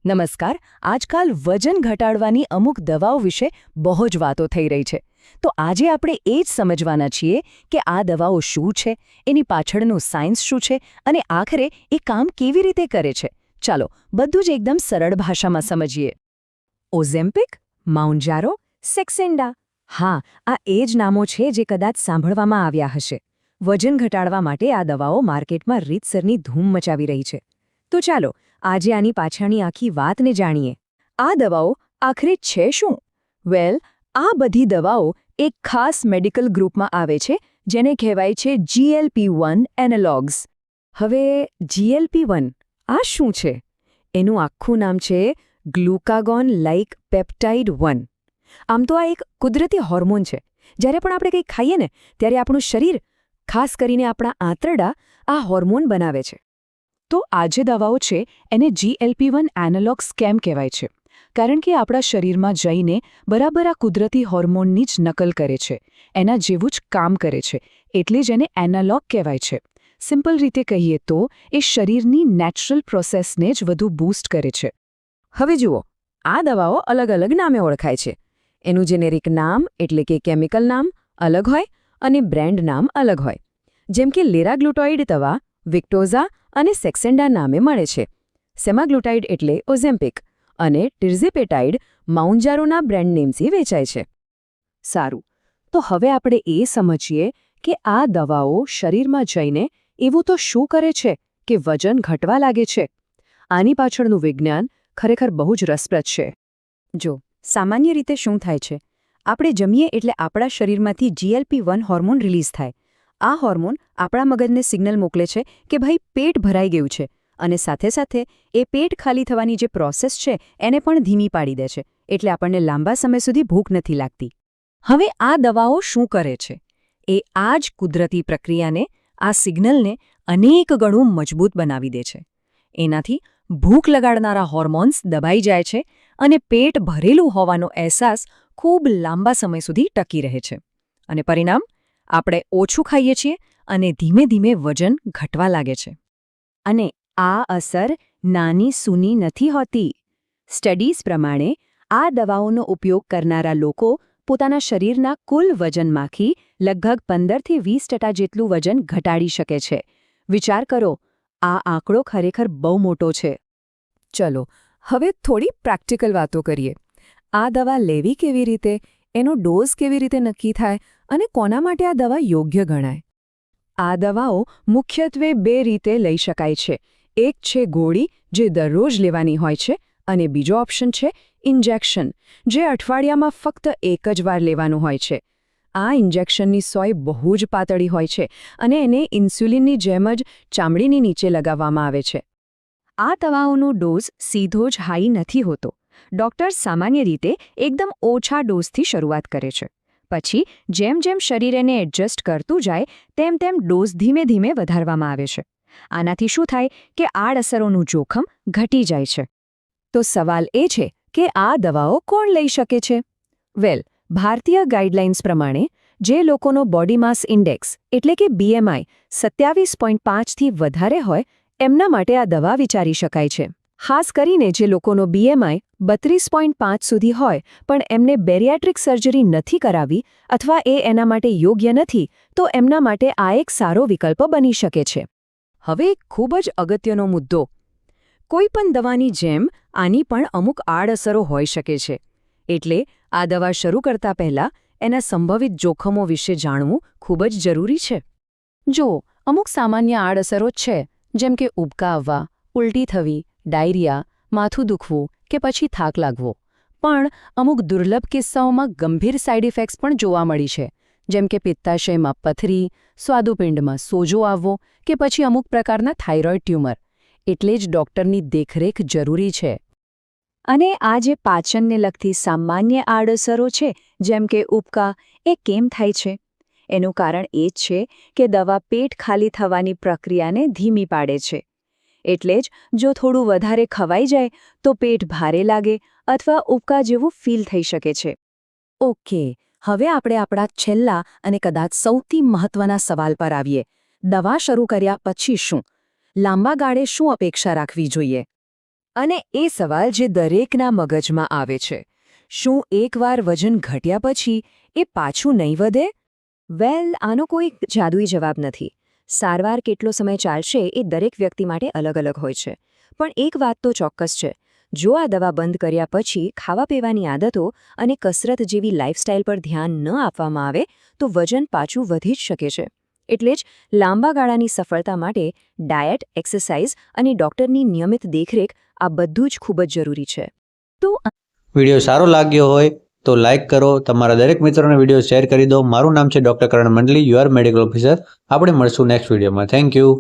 નમસ્કાર. આજકાલ વજન ઘટાડવાની અમુક દવાઓ વિશે બહુ જ વાતો થઈ રહી છે. તો આજે આપણે એ જ સમજવાના છીએ કે આ દવાઓ શું છે, એની પાછળનું સાયન્સ શું છે અને આખરે એ કામ કેવી રીતે કરે છે. ચાલો બધું જ એકદમ સરળ ભાષામાં સમજીએ. ઓઝેમ્પિક, માઉન્જારો, સેક્સેન્ડા. હા, આ એ જ નામો છે જે કદાચ સાંભળવામાં આવ્યા હશે. વજન ઘટાડવા માટે આ દવાઓ માર્કેટમાં રીતસરની ધૂમ મચાવી રહી છે. તો ચાલો આજે આની પાછળની આખી વાતને જાણીએ. આ દવાઓ આખરે છે શું? વેલ, આ બધી દવાઓ એક ખાસ મેડિકલ ગ્રુપમાં આવે છે જેને કહેવાય છે GLP-1 એનાલોગ્સ. હવે GLP-1 આ શું છે? એનું આખું નામ છે ગ્લુકાગોન લાઇક પેપ્ટાઇડ 1. આમ તો આ એક કુદરતી હોર્મોન છે. જ્યારે પણ આપણે કંઈ ખાઈએ ને ત્યારે આપણું શરીર, ખાસ કરીને આપણા આંતરડા, આ હોર્મોન બનાવે છે. તો આ જે દવાઓ છે એને GLP-1 એનાલોગ્સ કેમ કહેવાય છે? કારણ કે આપણા શરીરમાં જઈને બરાબર આ કુદરતી હોર્મોનની જ નકલ કરે છે, એના જેવું જ કામ કરે છે, એટલે જ એને એનાલોગ કહેવાય છે. સિમ્પલ રીતે કહીએ તો એ શરીરની નેચરલ પ્રોસેસને જ વધુ બૂસ્ટ કરે છે. હવે જુઓ, આ દવાઓ અલગ અલગ નામે ઓળખાય છે. એનું જેનેરિક નામ એટલે કે કેમિકલ નામ અલગ હોય અને બ્રેન્ડ નામ અલગ હોય. જેમ કે લેરાગ્લુટોઇડ દવા વિક્ટોઝા અને સેક્સેન્ડા નામે મળે છે. સેમાગ્લુટાઇડ એટલે ઓઝેમ્પિક અને ટિર્ઝેપેટાઇડ માઉન્જારોના બ્રેન્ડ નેમથી વેચાય છે. સારું, તો હવે આપણે એ સમજીએ કે આ દવાઓ શરીરમાં જઈને એવું તો શું કરે છે કે વજન ઘટવા લાગે છે? આની પાછળનું વિજ્ઞાન ખરેખર બહુ જ રસપ્રદ છે. જો સામાન્ય રીતે શું થાય છે, આપણે જમીએ એટલે આપણા શરીરમાંથી GLP-1 હોર્મોન રિલીઝ થાય. આ હોર્મોન આપણા મગજને સિગ્નલ મોકલે છે કે ભાઈ પેટ ભરાઈ ગયું છે, અને સાથે સાથે એ પેટ ખાલી થવાની જે પ્રોસેસ છે એને પણ ધીમી પાડી દે છે, એટલે આપણને લાંબા સમય સુધી ભૂખ નથી લાગતી. હવે આ દવાઓ શું કરે છે? એ આ જ કુદરતી પ્રક્રિયાને, આ સિગ્નલને અનેક ગણું મજબૂત બનાવી દે છે. એનાથી ભૂખ લગાડનારા હોર્મોન્સ દબાઈ જાય છે અને પેટ ભરેલું હોવાનો અહેસાસ ખૂબ લાંબા સમય સુધી ટકી રહે છે. અને પરિણામ? આપણે ઓછું ખાઈએ છીએ અને ધીમે ધીમે વજન ઘટવા લાગે છે. અને આ અસર નાની સૂની નથી હોતી. સ્ટડીઝ પ્રમાણે આ દવાઓનો ઉપયોગ કરનારા લોકો પોતાના શરીરના કુલ વજનમાંથી લગભગ 15થી 20% જેટલું વજન ઘટાડી શકે છે. વિચાર કરો, આ આંકડો ખરેખર બહુ મોટો છે. ચલો હવે થોડી પ્રેક્ટિકલ વાતો કરીએ. આ દવા લેવી કેવી રીતે, એનો ડોઝ કેવી રીતે નક્કી થાય અને કોના માટે આ દવા યોગ્ય ગણાય? આ દવાઓ મુખ્યત્વે 2 રીતે લઈ શકાય છે. એક છે ગોળી, જે દરરોજ લેવાની હોય છે, અને બીજો ઓપ્શન છે ઇન્જેક્શન, જે અઠવાડિયામાં ફક્ત એક જ વાર લેવાનું હોય છે. આ ઇન્જેક્શનની સોય બહુ જ પાતળી હોય છે અને એને ઇન્સ્યુલિનની જેમ જ ચામડીની નીચે લગાવવામાં આવે છે. આ દવાઓનો ડોઝ સીધો જ હાઈ નથી હોતો. ડૉક્ટર સામાન્ય રીતે એકદમ ઓછા ડોઝથી શરૂઆત કરે છે. પછી જેમ જેમ શરીર એને એડજસ્ટ કરતું જાય તેમ તેમ ડોઝ ધીમે ધીમે વધારવામાં આવે છે. આનાથી શું થાય કે આડઅસરોનું જોખમ ઘટી જાય છે. તો સવાલ એ છે કે આ દવાઓ કોણ લઈ શકે છે? વેલ, ભારતીય ગાઈડલાઇન્સ પ્રમાણે જે લોકોનો બોડી માસ ઇન્ડેક્સ એટલે કે BMI 27.5થી વધારે હોય એમના માટે આ દવા વિચારી શકાય છે. ખાસ કરીને જે લોકોનો BMI 32.5 સુધી હોય પણ એમને બેરિયાટ્રિક સર્જરી નથી કરાવી અથવા એના માટે યોગ્ય નથી, તો એમના માટે આ એક સારો વિકલ્પ બની શકે છે. હવે ખૂબ જ અગત્યનો મુદ્દો. કોઈ પણ દવાની જેમ આની પણ અમુક આડઅસરો હોઈ શકે છે. એટલે આ દવા શરૂ કરતા પહેલાં એના સંભવિત જોખમો વિશે જાણવું ખૂબ જ જરૂરી છે. જો અમુક સામાન્ય આડઅસરો છે, જેમ કે ઉબકા આવવા, ઉલટી થવી, ડાયરિયા, માથું દુખવું કે પછી થાક લાગવો. પણ અમુક દુર્લભ કિસ્સાઓમાં ગંભીર સાઇડ ઇફેક્ટ્સ પણ જોવા મળી છે, જેમ કે પિત્તાશયમાં પથરી, સ્વાદુપિંડમાં સોજો આવવો કે પછી અમુક પ્રકારના થાઇરોઇડ ટ્યુમર. એટલે જ ડૉક્ટરની દેખરેખ જરૂરી છે. અને આ જે પાચનને લગતી સામાન્ય આડઅસરો છે, જેમ કે ઉબકા, એ કેમ થાય છે? એનું કારણ એ જ છે કે દવા પેટ ખાલી થવાની પ્રક્રિયાને ધીમી પાડે છે. એટલે જ જો થોડું વધારે ખવાઈ જાય તો પેટ ભારે લાગે અથવા ઉબકા જેવું ફીલ થઈ શકે છે. ઓકે, હવે આપણે આપણા છેલ્લા અને કદાચ સૌથી મહત્વના સવાલ પર આવીએ. દવા શરૂ કર્યા પછી શું? લાંબા ગાળે શું અપેક્ષા રાખવી જોઈએ? અને એ સવાલ જે દરેકના મગજમાં આવે છે, શું એકવાર વજન ઘટ્યા પછી એ પાછું નહીં વધે? વેલ, આનો કોઈ જાદુઈ જવાબ નથી. સારવાર કેટલો સમય ચાલશે એ દરેક વ્યક્તિ માટે અલગ અલગ હોય છે. પણ એક વાત તો ચોક્કસ છે, જો આ દવા બંધ કર્યા પછી ખાવા પીવાની આદતો અને કસરત જેવી લાઇફસ્ટાઇલ પર ધ્યાન ન આપવામાં આવે તો વજન પાછું વધી જ શકે છે. એટલે જ લાંબા ગાળાની સફળતા માટે ડાયટ, એક્સરસાઇઝ અને ડૉક્ટરની નિયમિત દેખરેખ આ બધું જ ખૂબ જ જરૂરી છે. તો વિડીયો સારો લાગ્યો હોય તો લાઇક કરો, તમારા દરેક મિત્રોને વિડીયો શેર કરી દો. મારું નામ છે doctor Karan Mandali, you are medical officer. આપણે મળશું નેક્સ્ટ વિડીયોમાં. Thank you.